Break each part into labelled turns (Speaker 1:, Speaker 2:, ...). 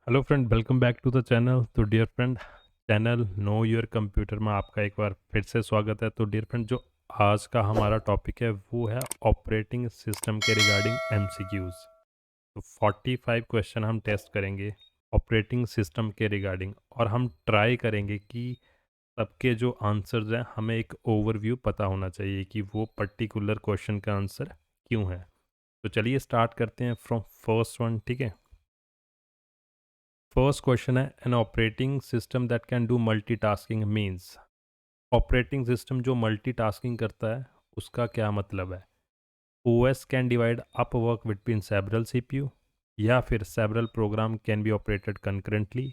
Speaker 1: Hello friend, welcome back to the channel. तो dear friend, channel know your computer में आपका एक बार फिर से स्वागत है। तो डियर फ्रेंड, जो आज का हमारा टॉपिक है वो है ऑपरेटिंग सिस्टम के रिगार्डिंग एमसीक्यूज। तो 45 क्वेश्चन हम टेस्ट करेंगे ऑपरेटिंग सिस्टम के रिगार्डिंग, और हम ट्राई करेंगे कि सबके जो आंसर्स हैं हमें एक ओवरव्यू पता होना चाहिए कि वो पर्टिकुलर क्वेश्चन का आंसर क्यों है। तो चलिए स्टार्ट करते हैं फ्रॉम फर्स्ट वन, ठीक है। फर्स्ट क्वेश्चन है, an operating system that can do multitasking means. Operating system जो मल्टीटास्किंग करता है उसका क्या मतलब है। OS can divide up work between several CPU, या फिर several program can be operated concurrently,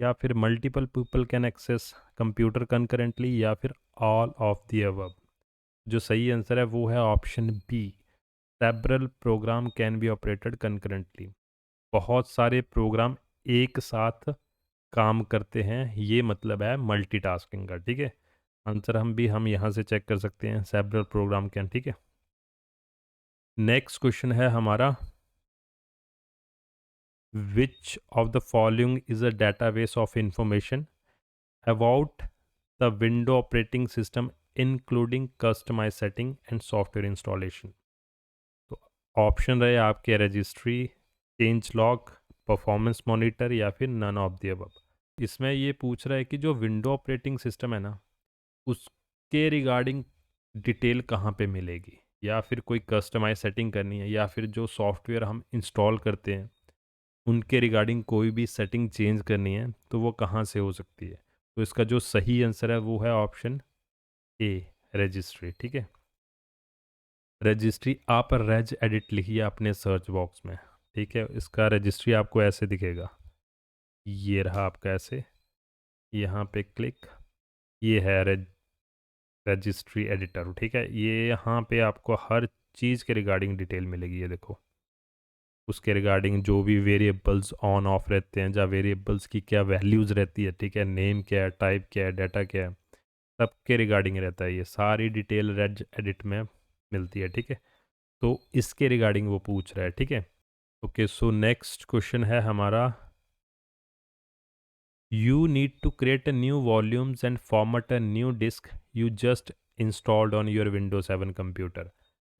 Speaker 1: या फिर multiple people can access computer concurrently, या फिर ऑल ऑफ द अबव। जो सही आंसर है वो है option B, several program can be operated concurrently. बहुत सारे प्रोग्राम एक साथ काम करते हैं, ये मतलब है मल्टीटास्किंग का, ठीक है। आंसर हम यहाँ से चेक कर सकते हैं, सेवरल प्रोग्राम कैन, ठीक है। नेक्स्ट क्वेश्चन है हमारा, which of the following is a database of information about the window operating system including customize setting and software installation. तो ऑप्शन रहे आपके registry, change log, performance monitor, या फिर none of the above. इसमें ये पूछ रहा है कि जो विंडो ऑपरेटिंग सिस्टम है ना, उसके रिगार्डिंग डिटेल कहाँ पे मिलेगी, या फिर कोई कस्टमाइज सेटिंग करनी है, या फिर जो सॉफ्टवेयर हम इंस्टॉल करते हैं उनके रिगार्डिंग कोई भी सेटिंग चेंज करनी है तो वो कहाँ से हो सकती है। तो इसका जो सही आंसर है वो है ऑप्शन ए, रजिस्ट्री, ठीक है। रजिस्ट्री, आप रेज एडिट लिखिए अपने सर्च बॉक्स में, ठीक है। इसका रजिस्ट्री आपको ऐसे दिखेगा, ये रहा आपका ऐसे, यहाँ पे क्लिक, ये है रजिस्ट्री एडिटर, ठीक है। ये यहाँ पे आपको हर चीज़ के रिगार्डिंग डिटेल मिलेगी, ये देखो। उसके रिगार्डिंग जो भी वेरिएबल्स ऑन ऑफ रहते हैं, या वेरिएबल्स की क्या वैल्यूज़ रहती है, ठीक है, नेम क्या है, टाइप क्या है, डाटा क्या है, सबके रिगार्डिंग रहता है। ये सारी डिटेल रेज एडिट में मिलती है, ठीक है। तो इसके रिगार्डिंग वो पूछ रहा है, ठीक है। ओके, सो नेक्स्ट क्वेश्चन है हमारा, you need to create a new volumes and format a new disk you just installed on your Windows 7 computer.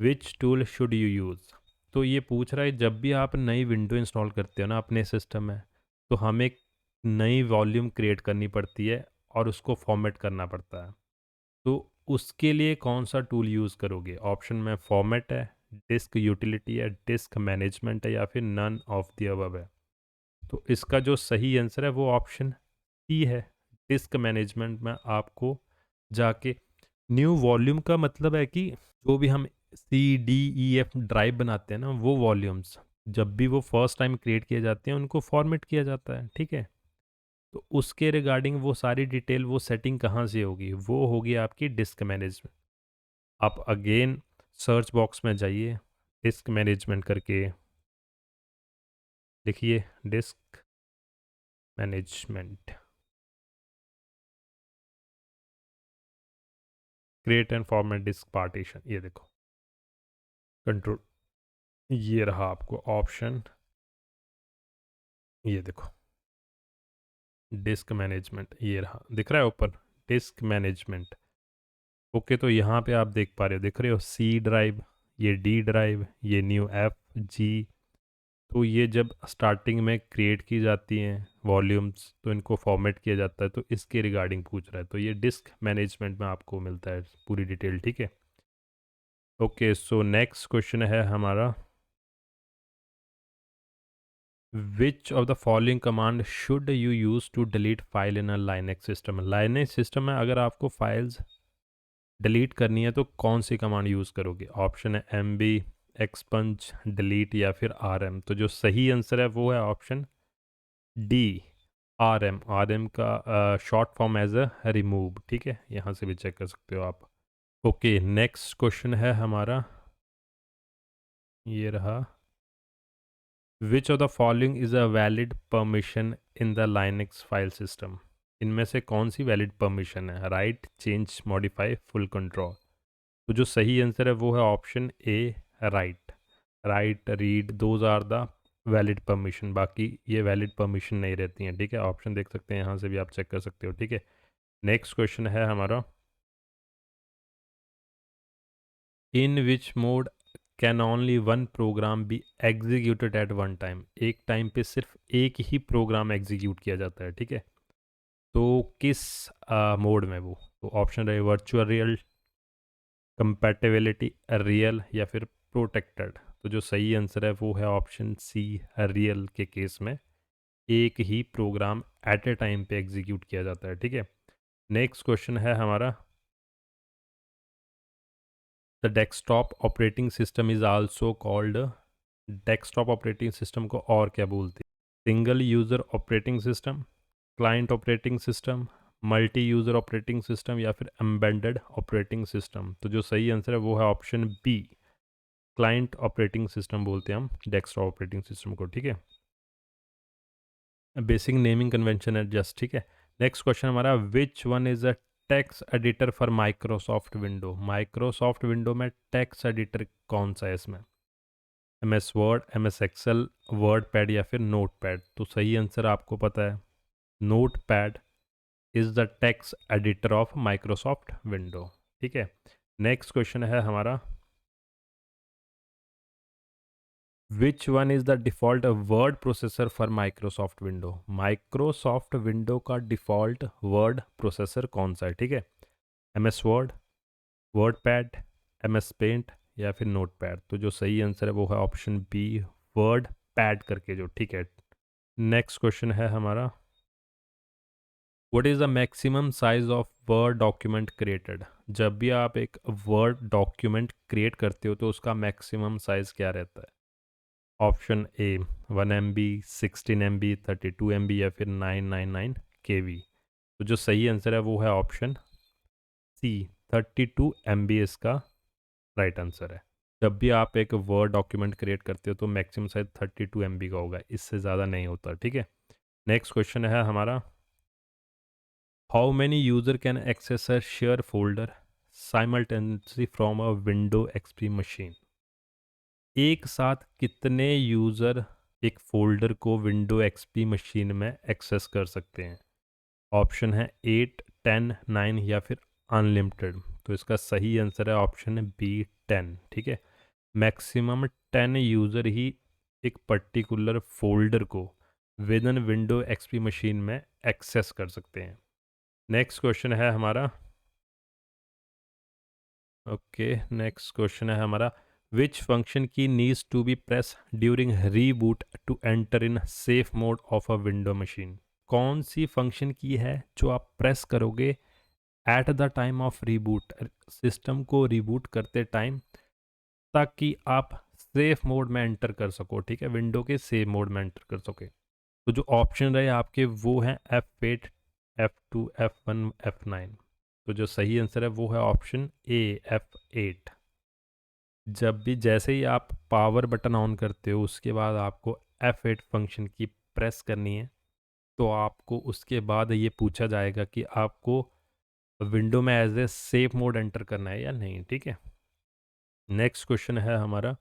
Speaker 1: Which tool should you use? तो ये पूछ रहा है, जब भी आप नई विंडो इंस्टॉल करते हो ना अपने सिस्टम में, तो हमें एक नई वॉल्यूम क्रिएट करनी पड़ती है और उसको फॉर्मेट करना पड़ता है। तो उसके लिए कौन सा टूल यूज़ करोगे। ऑप्शन में फॉर्मेट है, डिस्क यूटिलिटी है, डिस्क मैनेजमेंट है, या फिर नन ऑफ द अबव है। तो इसका जो सही आंसर है वो ऑप्शन सी है, डिस्क मैनेजमेंट में आपको जाके न्यू वॉल्यूम का मतलब है कि जो भी हम CDEF ड्राइव बनाते हैं ना, वो वॉल्यूम्स जब भी वो फर्स्ट टाइम क्रिएट किए जाते हैं उनको फॉर्मेट किया जाता है, ठीक है। तो उसके रिगार्डिंग वो सारी डिटेल, वो सेटिंग कहाँ से होगी, वो होगी आपकी डिस्क मैनेजमेंट। आप अगेन सर्च बॉक्स में जाइए, डिस्क मैनेजमेंट करके लिखिए, disc management, create and format disk partition, ये देखो कंट्रोल, ये रहा आपको ऑप्शन, ये देखो डिस्क मैनेजमेंट, ये रहा, दिख रहा है ऊपर डिस्क मैनेजमेंट। ओके, तो यहाँ पे आप देख पा रहे हो, दिख रहे हो C ड्राइव, ये D ड्राइव, ये न्यू FG। तो ये जब स्टार्टिंग में क्रिएट की जाती हैं वॉल्यूम्स तो इनको फॉर्मेट किया जाता है, तो इसके रिगार्डिंग पूछ रहा है। तो ये डिस्क मैनेजमेंट में आपको मिलता है पूरी डिटेल, ठीक है। ओके, सो नेक्स्ट क्वेश्चन है हमारा, which of the following command should you use to delete file in a Linux system. Linux system में अगर आपको फाइल्स डिलीट करनी है तो कौन सी कमांड यूज़ करोगे। ऑप्शन है MB, एक्सपंज, डिलीट, या फिर RM। तो जो सही आंसर है वो है ऑप्शन D, RM का short form as a remove, ठीक है। यहाँ से भी चेक कर सकते हो आप। ओके, नेक्स्ट क्वेश्चन है हमारा, ये रहा, which of the following is a valid permission in the Linux file system. इनमें से कौन सी वैलिड परमिशन है, write, change, modify, full control. तो जो सही आंसर है वो है option A, right. Write, read, those are the valid permission, बाकी ये वैलिड परमिशन नहीं रहती हैं, ठीक है। ऑप्शन देख सकते हैं, यहाँ से भी आप चेक कर सकते हो, ठीक है। नेक्स्ट क्वेश्चन है हमारा, in which mode can only one program be executed at one time, एक टाइम पे सिर्फ एक ही प्रोग्राम एग्जीक्यूट किया जाता है, ठीक है। तो किस मोड में वो, तो ऑप्शन रहे वर्चुअल रियल, कंपैटिबिलिटी, रियल, या फिर प्रोटेक्टेड। तो जो सही आंसर है वो है ऑप्शन सी, रियल के केस में एक ही प्रोग्राम एट ए टाइम पे एग्जीक्यूट किया जाता है, ठीक है। नेक्स्ट क्वेश्चन है हमारा, the desktop operating system is also called, desktop operating system को और क्या बोलते हैं? Single user operating system, client operating system, multi user operating system, या फिर एम्बेडेड ऑपरेटिंग सिस्टम। तो जो सही आंसर है वो है option B, client operating system बोलते हैं हम डेस्कटॉप ऑपरेटिंग सिस्टम को, ठीक है। बेसिक नेमिंग कन्वेंशन है जस्ट, ठीक है। नेक्स्ट क्वेश्चन हमारा, which one is a text editor for Microsoft window, Microsoft window में टेक्स्ट एडिटर कौन सा है इसमें? M S word, M S excel, word pad, या फिर नोट पैड। तो सही आंसर आपको पता है, note pad is the text editor of Microsoft window, ठीक है। नेक्स्ट क्वेश्चन है हमारा, which one is the default word processor for Microsoft window, Microsoft window का डिफ़ॉल्ट वर्ड प्रोसेसर कौन सा है, ठीक है। M S word, word pad, M S paint, या फिर नोट पैड। तो जो सही आंसर है वो है ऑप्शन बी, वर्ड पैड करके जो, ठीक है। नेक्स्ट क्वेश्चन है हमारा, what is the maximum size of word document created, जब भी आप एक वर्ड डॉक्यूमेंट क्रिएट करते हो तो उसका मैक्सिमम साइज क्या रहता है? ऑप्शन ए 1 MB, 16 MB, 32 MB, या फिर 999 KB। तो जो सही आंसर है वो है ऑप्शन सी, 32 MB इसका राइट आंसर है। जब भी आप एक वर्ड डॉक्यूमेंट क्रिएट करते हो तो मैक्सिमम साइज 32 MB का होगा, इससे ज़्यादा नहीं होता, ठीक है। नेक्स्ट क्वेश्चन है हमारा, how many user can access a share folder simultaneously from a window XP machine, एक साथ कितने यूज़र एक फ़ोल्डर को विंडो एक्सपी मशीन में एक्सेस कर सकते हैं? ऑप्शन है 8, 10, 9, या फिर अनलिमिटेड। तो इसका सही आंसर है ऑप्शन बी, 10, ठीक है। मैक्सिमम 10 यूज़र ही एक पर्टिकुलर फोल्डर को with in window XP machine में एक्सेस कर सकते हैं। नेक्स्ट क्वेश्चन है हमारा, ओके, नेक्स्ट क्वेश्चन है हमारा, which function key needs to be press during reboot to enter in safe mode of a window machine, कौन सी फंक्शन की है जो आप प्रेस करोगे at the time of reboot, system को रिबूट करते टाइम, ताकि आप सेफ मोड में एंटर कर सको, ठीक है, विंडो के सेफ मोड में एंटर कर सके। तो जो ऑप्शन रहे आपके वो हैं F8, F2, F1, F9। तो जो सही आंसर है वो है ऑप्शन ए, F8। जब भी जैसे ही आप पावर बटन ऑन करते हो उसके बाद आपको F8 फंक्शन की प्रेस करनी है, तो आपको उसके बाद ये पूछा जाएगा कि आपको विंडो में as a safe mode enter करना है या नहीं, ठीक है। नेक्स्ट क्वेश्चन है हमारा,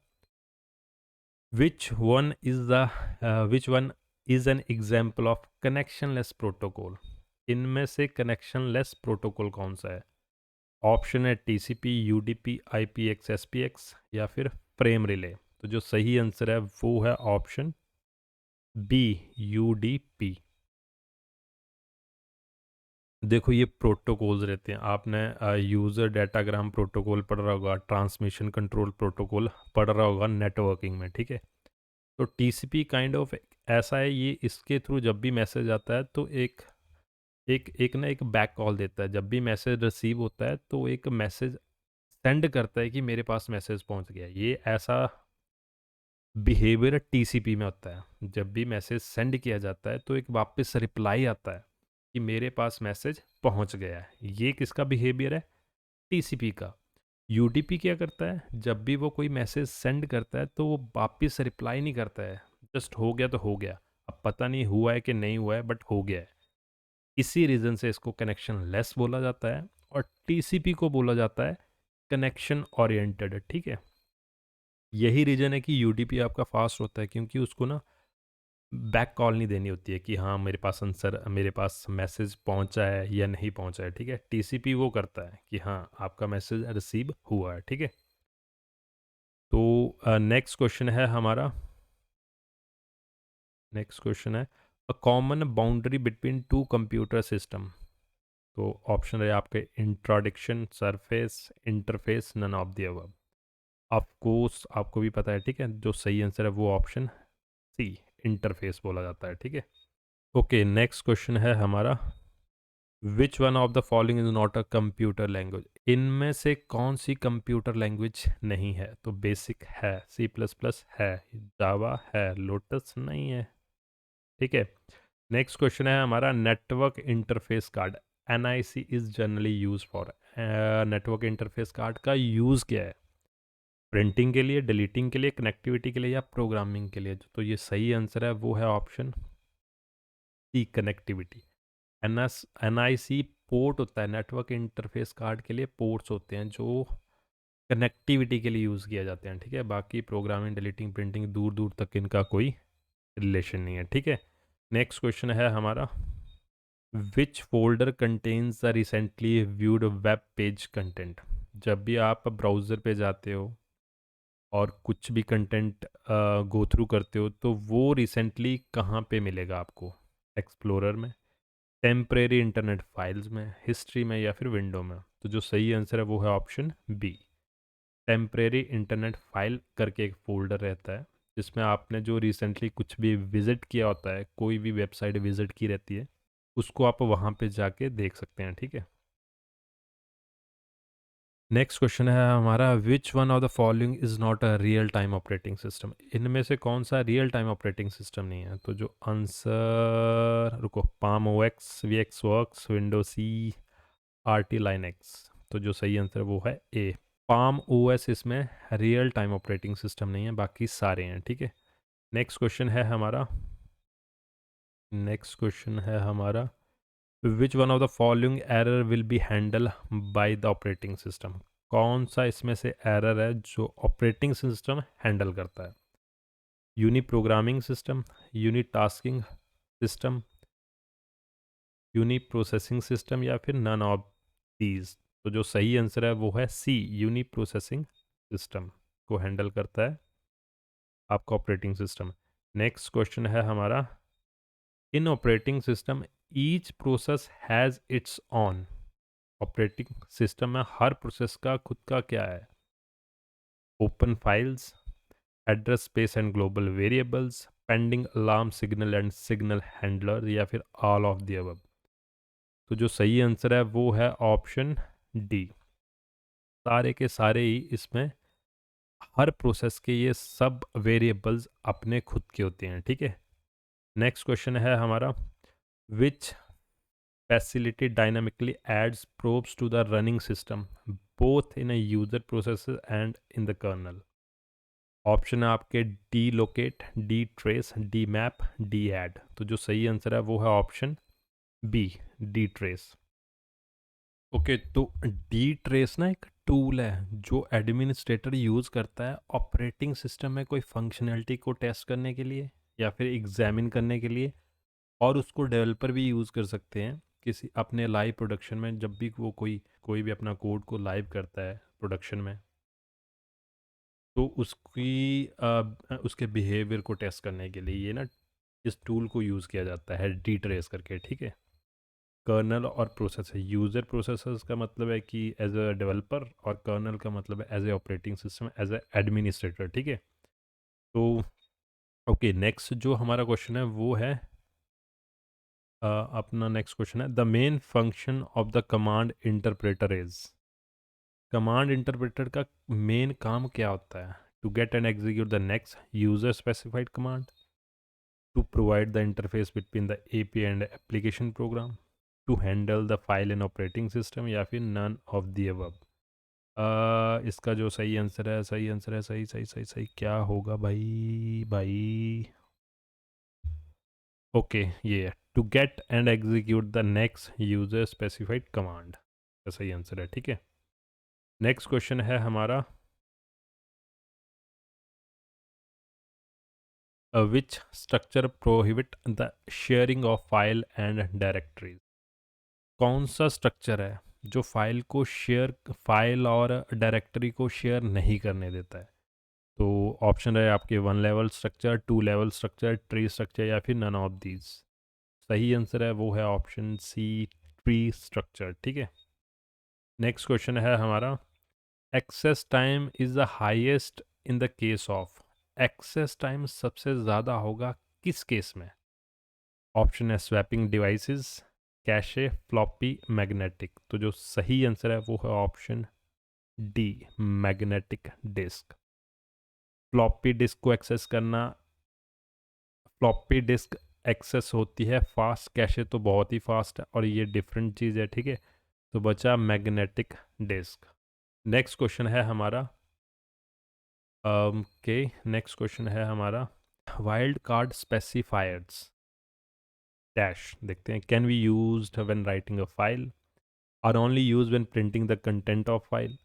Speaker 1: which one is the which one is an example of connectionless protocol, इनमें से कनेक्शनलेस प्रोटोकॉल कौन सा है? ऑप्शन है TCP, UDP, IPX, SPX, या फिर फ्रेम रिले। तो जो सही आंसर है वो है ऑप्शन बी, UDP। देखो ये प्रोटोकॉल्स रहते हैं, आपने यूज़र डाटाग्राम प्रोटोकॉल पढ़ रहा होगा, ट्रांसमिशन कंट्रोल प्रोटोकॉल पढ़ रहा होगा नेटवर्किंग में, ठीक है। तो TCP काइंड ऑफ ऐसा है, ये इसके थ्रू जब भी मैसेज आता है तो एक एक एक ना एक बैक कॉल देता है, जब भी मैसेज रिसीव होता है तो एक मैसेज सेंड करता है कि मेरे पास मैसेज पहुंच गया। ये ऐसा बिहेवियर TCP में होता है, जब भी मैसेज सेंड किया जाता है तो एक वापस रिप्लाई आता है कि मेरे पास मैसेज पहुंच गया है। ये किसका बिहेवियर है? TCP का। UDP क्या करता है, जब भी वो कोई मैसेज सेंड करता है तो वो वापस रिप्लाई नहीं करता है, जस्ट हो गया तो हो गया, अब पता नहीं हुआ है कि नहीं हुआ है बट हो गया है। इसी रीज़न से इसको कनेक्शन लेस बोला जाता है और TCP को बोला जाता है कनेक्शन ओरिएंटेड, ठीक है। यही रीज़न है कि UDP आपका फास्ट होता है, क्योंकि उसको ना बैक कॉल नहीं देनी होती है कि हाँ मेरे पास मैसेज पहुंचा है या नहीं पहुंचा है, ठीक है। टीसीपी वो करता है कि हाँ आपका मैसेज रिसीव हुआ है, ठीक है। तो नेक्स्ट क्वेश्चन है हमारा, नेक्स्ट क्वेश्चन है a common boundary between two computer system. तो ऑप्शन है आपके introduction, surface, interface, none of the above. Of course आपको भी पता है, ठीक है। जो सही आंसर है वो ऑप्शन सी, इंटरफेस बोला जाता है, ठीक है। ओके, नेक्स्ट क्वेश्चन है हमारा, which one of the following is not a computer language. इनमें से कौन सी कंप्यूटर लैंग्वेज नहीं है? तो बेसिक है, सी प्लस प्लस है, जावा है, लोटस नहीं है, ठीक है। नेक्स्ट क्वेश्चन है हमारा, network interface card N I C is generally use for. Network interface card का यूज़ क्या है? प्रिंटिंग के लिए, डिलीटिंग के लिए, कनेक्टिविटी के लिए, या प्रोग्रामिंग के लिए? तो ये सही आंसर है वो है option C, connectivity. N I C port होता है, नेटवर्क इंटरफेस कार्ड के लिए पोर्ट्स होते हैं जो कनेक्टिविटी के लिए यूज़ किया जाते हैं, ठीक है। बाकी प्रोग्रामिंग, डिलीटिंग, प्रिंटिंग दूर दूर तक इनका कोई रिलेशन नहीं है, ठीक है। नेक्स्ट क्वेश्चन है हमारा, which folder contains the recently viewed web page content. जब भी आप ब्राउज़र पे जाते हो और कुछ भी कंटेंट गो थ्रू करते हो तो वो रिसेंटली कहाँ पे मिलेगा आपको? एक्सप्लोरर में, टेम्परेरी इंटरनेट फाइल्स में, हिस्ट्री में, या फिर विंडो में? तो जो सही आंसर है वो है option B, temporary internet file करके एक फोल्डर रहता है जिसमें आपने जो रिसेंटली कुछ भी विज़िट किया होता है, कोई भी वेबसाइट विज़िट की रहती है, उसको आप वहाँ पे जाके देख सकते हैं, ठीक है। नेक्स्ट क्वेश्चन है हमारा, which one of the following is not a real time operating system. इनमें से कौन सा रियल टाइम ऑपरेटिंग सिस्टम नहीं है? तो जो आंसर, रुको, palm O X, V X works, window C, R T Linux. तो जो सही आंसर वो है ए, पाम ओ एस इसमें रियल टाइम ऑपरेटिंग सिस्टम नहीं है, बाकी सारे हैं, ठीक है। नेक्स्ट क्वेश्चन है हमारा, नेक्स्ट क्वेश्चन है हमारा, which one of the following error will be handle by the operating system. कौन सा इसमें से एरर है जो ऑपरेटिंग सिस्टम हैंडल करता है? Uni programming system, uni tasking system, uni processing system, या फिर नन ऑफ दीज? तो जो सही आंसर है वो है सी, यूनि प्रोसेसिंग सिस्टम को हैंडल करता है आपका ऑपरेटिंग सिस्टम। नेक्स्ट क्वेश्चन है हमारा, in operating system each process has its own. Operating system में हर प्रोसेस का खुद का क्या है? Open files, address space and global variables, pending alarm signal and signal handler, या फिर ऑल ऑफ द अबव? तो जो सही आंसर है वो है ऑप्शन डी, सारे के सारे ही इसमें, हर प्रोसेस के ये सब वेरिएबल्स अपने खुद के होते हैं, ठीक है। नेक्स्ट क्वेश्चन है हमारा, which facility dynamically adds probes to the running system both in a user process and in the kernel? Option है आपके dlocate, DTrace, dmap, dadd. तो जो सही आंसर है वो है option B, DTrace. Okay, तो DTrace ना एक टूल है जो एडमिनिस्ट्रेटर यूज़ करता है ऑपरेटिंग सिस्टम में कोई फंक्शनैलिटी को टेस्ट करने के लिए या फिर एग्जामिन करने के लिए, और उसको डेवलपर भी यूज़ कर सकते हैं किसी अपने लाइव प्रोडक्शन में। जब भी वो कोई कोई भी अपना कोड को लाइव करता है प्रोडक्शन में, तो उसके बिहेवियर को टेस्ट करने के लिए ये ना इस टूल को यूज़ किया जाता है, डी ट्रेस करके, ठीक है। कर्नल और प्रोसेस है, यूज़र प्रोसेसर्स का मतलब है कि एज अ डेवलपर, और कर्नल का मतलब है as a operating system, as a administrator, ठीक है। तो ओके, नेक्स्ट जो हमारा क्वेश्चन है वो है अपना नेक्स्ट क्वेश्चन है, the main function of the command interpreter is. Command interpreter का मेन काम क्या होता है? To get and execute the next user specified command, to provide the interface between the AP and application program, to handle the file in operating system, या फिर none of the above? इसका जो सही answer है, सही answer है, सही सही सही सही क्या होगा भाई भाई? ओके, ये है to get and execute the next user specified command का सही आंसर है, ठीक है। नेक्स्ट क्वेश्चन है हमारा, which structure prohibit the sharing of file and directories. कौन सा स्ट्रक्चर है जो फाइल और डायरेक्टरी को शेयर नहीं करने देता है? तो ऑप्शन है आपके 1 level structure, 2 level structure, tree structure या फिर नन ऑफ दीज। सही आंसर है वो है ऑप्शन सी, ट्री स्ट्रक्चर। ठीक है, नेक्स्ट क्वेश्चन है हमारा, access time is the highest in the case of. Access time सबसे ज़्यादा होगा किस केस में? ऑप्शन है swapping devices, cache, floppy, magnetic. तो जो सही आंसर है वो है option D, magnetic disk. Floppy disk को एक्सेस करना, फ्लॉपी डिस्क एक्सेस होती है फास्ट, कैशे तो बहुत ही फास्ट है और ये डिफरेंट चीज़ है। ठीक है, तो बचा मैग्नेटिक डिस्क। नेक्स्ट क्वेश्चन है हमारा, के नेक्स्ट क्वेश्चन है हमारा, वाइल्ड कार्ड स्पेसिफायर्स डैश, देखते हैं, can be used when writing a file, are only use when printing the content of file,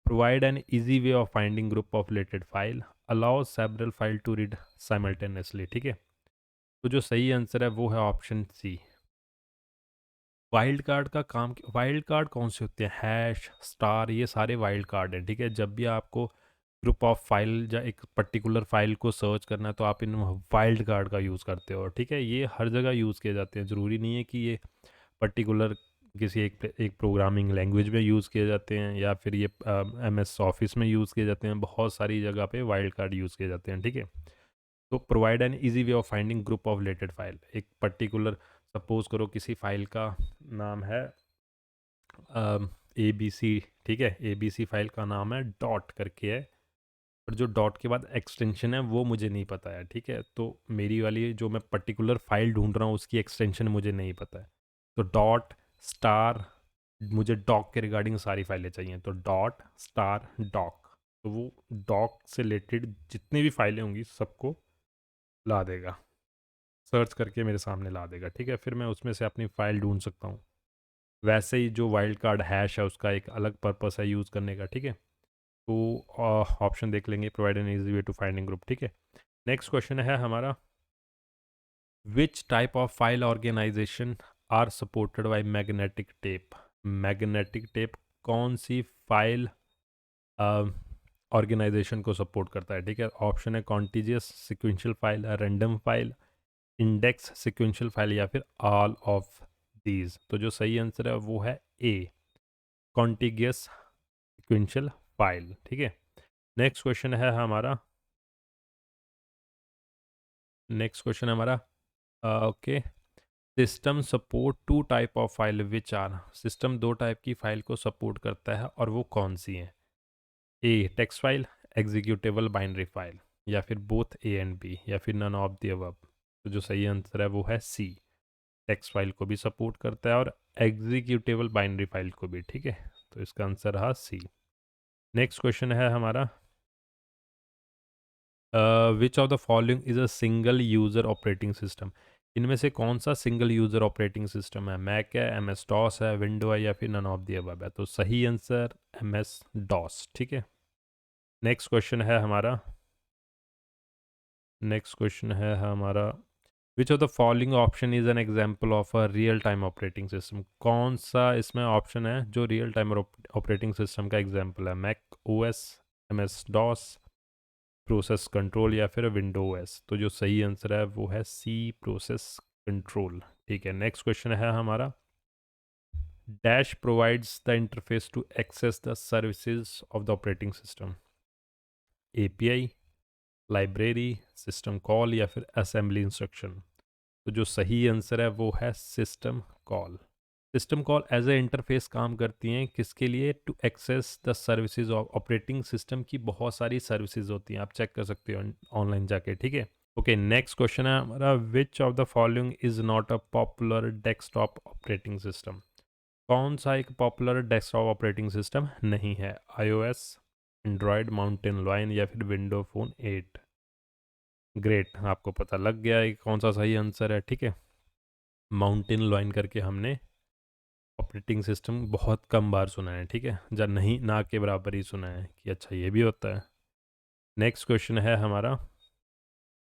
Speaker 1: provide an easy way of finding group of related file, allow several file to read simultaneously. ठीक है, तो जो सही answer है वो है option C. Wild card का काम, वाइल्ड कार्ड कौन से होते हैं? हैश, स्टार, ये सारे वाइल्ड कार्ड हैं। ठीक है, जब भी आपको ग्रुप ऑफ फाइल या एक पर्टिकुलर फाइल को सर्च करना है तो आप इन वाइल्ड कार्ड का यूज़ करते हो। ठीक है, ये हर जगह यूज़ किए जाते हैं, ज़रूरी नहीं है कि ये पर्टिकुलर किसी एक प्रोग्रामिंग लैंग्वेज में यूज़ किए जाते हैं या फिर ये MS ऑफिस में यूज़ किए जाते हैं। बहुत सारी जगह पे वाइल्ड कार्ड यूज़ किए जाते हैं। ठीक है, तो provide an easy way of finding group of related file, एक पर्टिकुलर, सपोज करो किसी फाइल का नाम है ABC। ठीक है, ABC फाइल का नाम है डॉट करके है, और जो डॉट के बाद एक्सटेंशन है वो मुझे नहीं पता है। ठीक है, तो मेरी वाली जो मैं पर्टिकुलर फाइल ढूंढ रहा हूँ उसकी एक्सटेंशन मुझे नहीं पता है, तो डॉट स्टार, मुझे डॉक के रिगार्डिंग सारी फाइलें चाहिए, तो डॉट स्टार डॉक, तो वो डॉक से रिलेटेड जितनी भी फाइलें होंगी सबको ला देगा, सर्च करके मेरे सामने ला देगा। ठीक है, फिर मैं उसमें से अपनी फ़ाइल ढूंढ सकता हूँ। वैसे ही जो वाइल्ड कार्ड हैश है उसका एक अलग पर्पस है यूज़ करने का। ठीक है, तो ऑप्शन देख लेंगे, provide an easy way to finding group. ठीक है, नेक्स्ट क्वेश्चन है हमारा, which type of file organization are supported by magnetic tape. Magnetic tape कौन सी फाइल ऑर्गेनाइजेशन को सपोर्ट करता है? ठीक है, ऑप्शन है contiguous sequential file, random file, index sequential file या फिर ऑल ऑफ दीज। तो जो सही आंसर है वो है ए, कॉन्टिगियस सिक्वेंशियल फाइल। ठीक है, नेक्स्ट क्वेश्चन है हमारा, नेक्स्ट क्वेश्चन है हमारा, okay, system support two type of file which are. System दो टाइप की फाइल को सपोर्ट करता है और वो कौन सी है? A text file, executable binary file, या फिर बोथ ए एंड बी, या फिर नन ऑफ द अबव। तो जो सही आंसर है वो है सी, टेक्स्ट फाइल को भी सपोर्ट करता है और एग्जीक्यूटेबल बाइनरी फाइल को भी। ठीक है, तो इसका आंसर रहा सी। नेक्स्ट क्वेश्चन है हमारा, which of the following is a single user operating system. इनमें से कौन सा सिंगल यूज़र ऑपरेटिंग सिस्टम है? मैक है, MS DOS है, विंडो है, या फिर नन ऑफ द अबव है? तो सही आंसर MS DOS। ठीक है, नेक्स्ट क्वेश्चन है हमारा, नेक्स्ट क्वेश्चन है हमारा, which of the following option is an example of a real time operating system. कौन सा इसमें ऑप्शन है जो रियल टाइम ऑपरेटिंग सिस्टम का एग्जाम्पल है? Mac OS, MS DOS, process control, या फिर विंडो OS? तो जो सही आंसर है वो है सी, प्रोसेस कंट्रोल। ठीक है, नेक्स्ट क्वेश्चन है हमारा, dash provides the interface to access the services of the operating system. API, library, system call, या फिर असेंबली इंस्ट्रक्शन? तो जो सही आंसर है वो है system call. System call as a interface काम करती हैं किसके लिए? To access the services of operating system की बहुत सारी सर्विसेज होती हैं, आप चेक कर सकते हो ऑनलाइन जाके। ठीक है, ओके, नेक्स्ट क्वेश्चन है हमारा, which of the following is not a popular desktop operating system. कौन सा एक पॉपुलर डेस्कटॉप ऑपरेटिंग सिस्टम नहीं है? iOS, एंड्रॉयड, माउंटेन लायन, या फिर विंडो फ़ोन 8? ग्रेट, आपको पता लग गया है कि कौन सा सही आंसर है। ठीक है, माउंटेन लायन करके हमने ऑपरेटिंग सिस्टम बहुत कम बार सुना है। ठीक है, जब नहीं, ना के बराबर ही सुना है कि अच्छा ये भी होता है। नेक्स्ट क्वेश्चन है हमारा,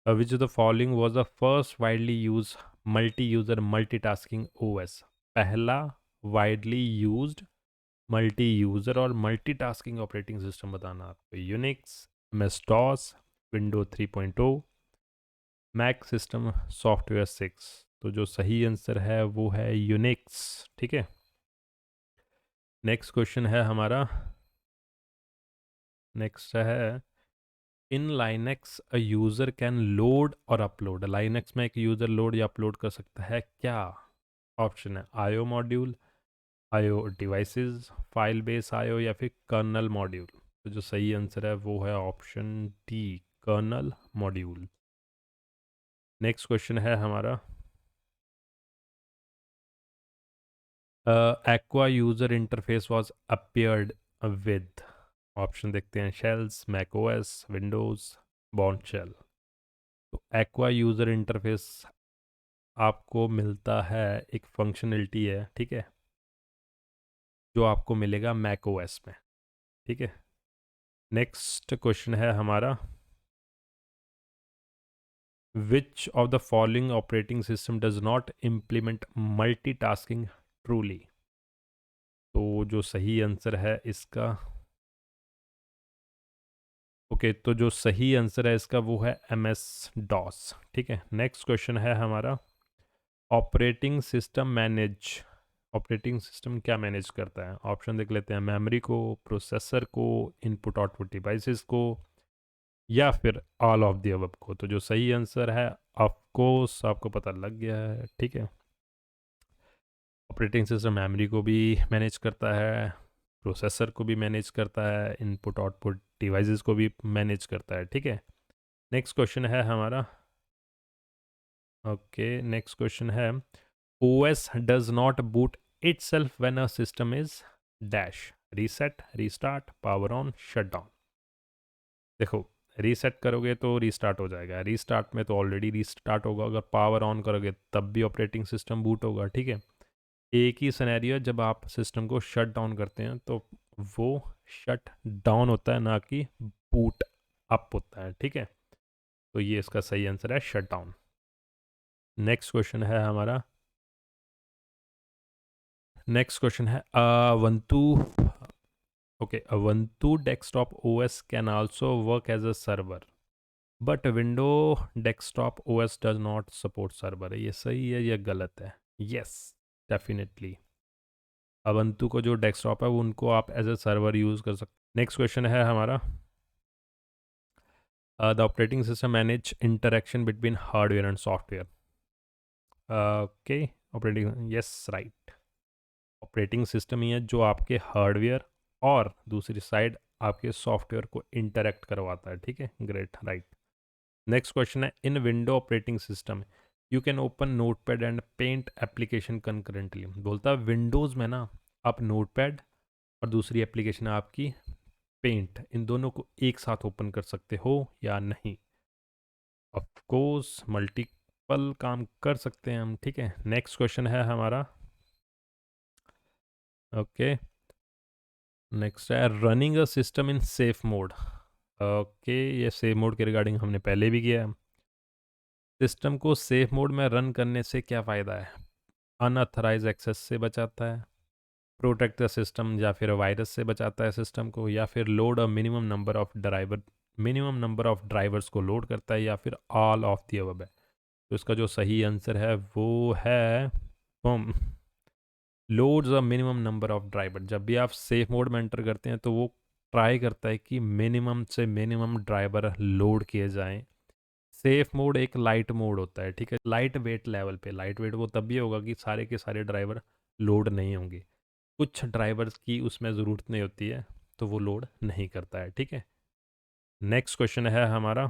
Speaker 1: which of the following was the first widely use multi user multitasking OS? पहला वाइडली यूज्ड मल्टी यूज़र और मल्टीटास्किंग ऑपरेटिंग सिस्टम बताना आपको। Unix, MS DOS, window 3.0, Mac system software 6। तो जो सही आंसर है वो है यूनिक्स। ठीक है, नेक्स्ट क्वेश्चन है हमारा। नेक्स्ट है, in Linux a user can load और अपलोड। लाइनेक्स में एक यूज़र लोड या अपलोड कर सकता है क्या? ऑप्शन है IO module, IO devices, file base IO, या फिर कर्नल मॉड्यूल। तो जो सही आंसर है वो है option D, kernel module. Next question है हमारा, aqua user interface was appeared with. Option देखते हैं, shells, Mac OS, Windows, Bourne shell. तो एक्वा यूज़र इंटरफेस आपको मिलता है, एक फंक्शनलिटी है, ठीक है, जो आपको मिलेगा मैक ओएस में। ठीक है, नेक्स्ट क्वेश्चन है हमारा, which of the following operating system does not implement multitasking truly? तो जो सही आंसर है इसका, ओके, तो जो सही आंसर है इसका वो है एम एस डॉस। ठीक है, नेक्स्ट क्वेश्चन है हमारा, operating system manage, operating system क्या मैनेज करता है? ऑप्शन देख लेते हैं, मेमोरी को, प्रोसेसर को, इनपुट आउटपुट डिवाइसेस को, या फिर ऑल ऑफ द अबव को। तो जो सही आंसर है, ऑफ कोर्स आपको पता लग गया है। ठीक है, ऑपरेटिंग सिस्टम मेमोरी को भी मैनेज करता है, प्रोसेसर को भी मैनेज करता है, इनपुट आउटपुट डिवाइसेस को भी मैनेज करता है। ठीक है, नेक्स्ट क्वेश्चन है हमारा, ओके, नेक्स्ट क्वेश्चन है, OS does not boot itself when a system is dash, reset, restart, power on, shut down. देखो, रीसेट करोगे तो रीस्टार्ट हो जाएगा, रीस्टार्ट में तो ऑलरेडी रीस्टार्ट होगा, अगर पावर ऑन करोगे तब भी ऑपरेटिंग सिस्टम बूट होगा। ठीक है, एक ही सिनेरियो, जब आप सिस्टम को शट डाउन करते हैं तो वो शट डाउन होता है, ना कि बूट अप होता है। ठीक है, तो ये इसका सही आंसर है, शट डाउन। नेक्स्ट क्वेश्चन है हमारा, नेक्स्ट क्वेश्चन है, Ubuntu, okay, Ubuntu desktop OS can also work as a server, but window desktop OS does not support server। ये सही है या गलत है? यस, डेफिनेटली Ubuntu को जो डेस्कटॉप है वो उनको आप एज ए सर्वर यूज़ कर सकते। नेक्स्ट क्वेश्चन है हमारा, the operating system manage interaction between hardware and software. Okay, operating, yes, right, operating system ही है जो आपके हार्डवेयर और दूसरी साइड आपके सॉफ्टवेयर को इंटरेक्ट करवाता है। ठीक है, ग्रेट, राइट। नेक्स्ट क्वेश्चन है, in window operating system you can open notepad and paint application concurrently. बोलता है विंडोज़ में ना आप नोटपैड और दूसरी एप्लीकेशन है आपकी पेंट, इन दोनों को एक साथ ओपन कर सकते हो या नहीं? ऑफ कोर्स मल्टीपल काम कर सकते हैं हम। ठीक है, नेक्स्ट क्वेश्चन है हमारा, ओके, नेक्स्ट है, running a system in safe mode. Okay, ये सेफ मोड के रिगार्डिंग हमने पहले भी किया है। सिस्टम को सेफ मोड में रन करने से क्या फ़ायदा है? अनऑथराइज एक्सेस से बचाता है, प्रोटेक्ट द सिस्टम, या फिर वायरस से बचाता है सिस्टम को, या फिर load a minimum number of drivers को लोड करता है, या फिर ऑल ऑफ द अबव है। तो इसका जो सही आंसर है वो है loads a minimum number of driver. जब भी आप सेफ मोड में एंटर करते हैं तो वो ट्राई करता है कि मिनिमम से मिनिमम ड्राइवर लोड किए जाएं। सेफ मोड एक लाइट मोड होता है, ठीक है, लाइट वेट लेवल पे। लाइट वेट वो तब भी होगा कि सारे के सारे ड्राइवर लोड नहीं होंगे, कुछ ड्राइवर्स की उसमें ज़रूरत नहीं होती है तो वो लोड नहीं करता है। ठीक है, नेक्स्ट क्वेश्चन है हमारा,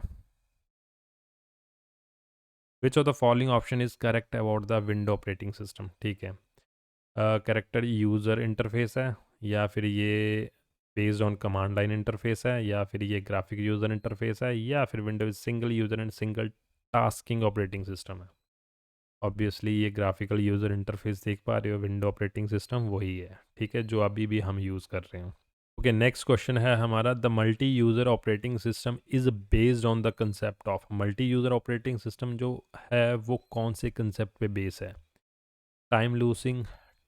Speaker 1: which of the following option is correct about the window operating system? ठीक है, करेक्टर यूज़र इंटरफेस है, या फिर ये based on command line interface है, या फिर ये ग्राफिक यूज़र इंटरफेस है, या फिर Windows single user and single tasking operating system है? ऑब्वियसली ये ग्राफिकल यूज़र इंटरफेस देख पा रहे हो, विंडो ऑपरेटिंग सिस्टम वही है। ठीक है, जो अभी भी हम यूज़ कर रहे हैं। ओके, नेक्स्ट क्वेश्चन है हमारा, the multi user operating system is based on the concept of. Multi user operating system जो है वो कौन से कंसेप्ट पे बेस है? Time losing,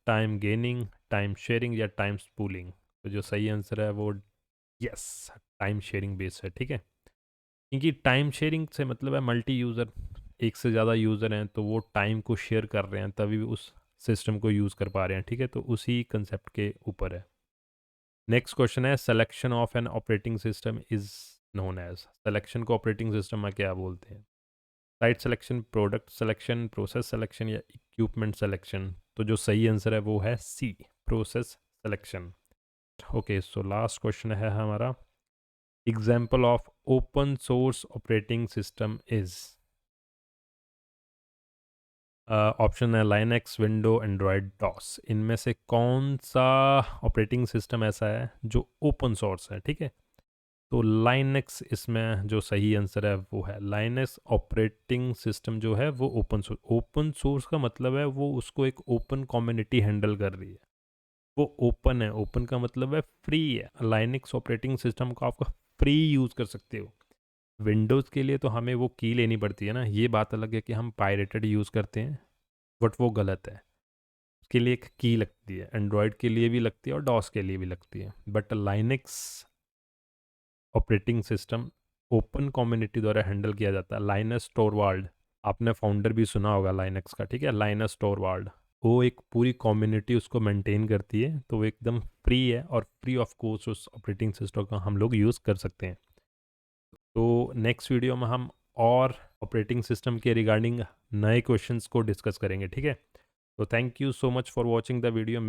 Speaker 1: time gaining, time sharing या टाइम स्पूलिंग? तो जो सही आंसर है वो यस, टाइम शेयरिंग बेस्ड है, ठीक है। क्योंकि टाइम शेयरिंग से मतलब है मल्टी यूज़र, एक से ज़्यादा यूज़र हैं तो वो टाइम को शेयर कर रहे हैं तभी उस सिस्टम को यूज़ कर पा रहे हैं, ठीक है। तो उसी कंसेप्ट के ऊपर है। नेक्स्ट क्वेश्चन है, selection of an operating system is known as. Selection को ऑपरेटिंग सिस्टम में क्या बोलते हैं? Site selection, product selection, process selection या इक्विपमेंट सिलेक्शन? तो जो सही आंसर है वो है C, process selection. Okay, so last question है हमारा, example of open source operating system is. Option है लाइनक्स, विंडो, एंड्रॉयड, डॉस। इनमें से कौन सा ऑपरेटिंग सिस्टम ऐसा है जो ओपन सोर्स है, ठीक है। तो लाइनक्स इसमें जो सही आंसर है वो है लाइनक्स ऑपरेटिंग सिस्टम जो है वो ओपन सोर्स। ओपन सोर्स का मतलब है वो उसको एक ओपन कम्युनिटी हैंडल कर रही है, वो ओपन है। ओपन का मतलब है फ्री है। लाइनक्स ऑपरेटिंग सिस्टम को आप फ्री यूज़ कर सकते हो। विंडोज़ के लिए तो हमें वो की लेनी पड़ती है ना, ये बात अलग है कि हम पायरेटेड यूज़ करते हैं, बट वो गलत है। उसके लिए एक की लगती है, एंड्रॉयड के लिए भी लगती है और डॉस के लिए भी लगती है। But Linux operating system open community द्वारा हैंडल किया जाता है। लाइनस टोरवाल्ड, आपने फाउंडर भी सुना होगा लाइनक्स का, ठीक है, लाइनस टोरवाल्ड। वो एक पूरी कम्युनिटी उसको मेंटेन करती है, तो वो एकदम फ्री है और फ्री ऑफ कॉस्ट उस ऑपरेटिंग सिस्टम का हम लोग यूज़ कर सकते हैं। तो नेक्स्ट वीडियो में हम और ऑपरेटिंग सिस्टम के रिगार्डिंग नए क्वेश्चंस को डिस्कस करेंगे, ठीक है। तो thank you so much for watching the video.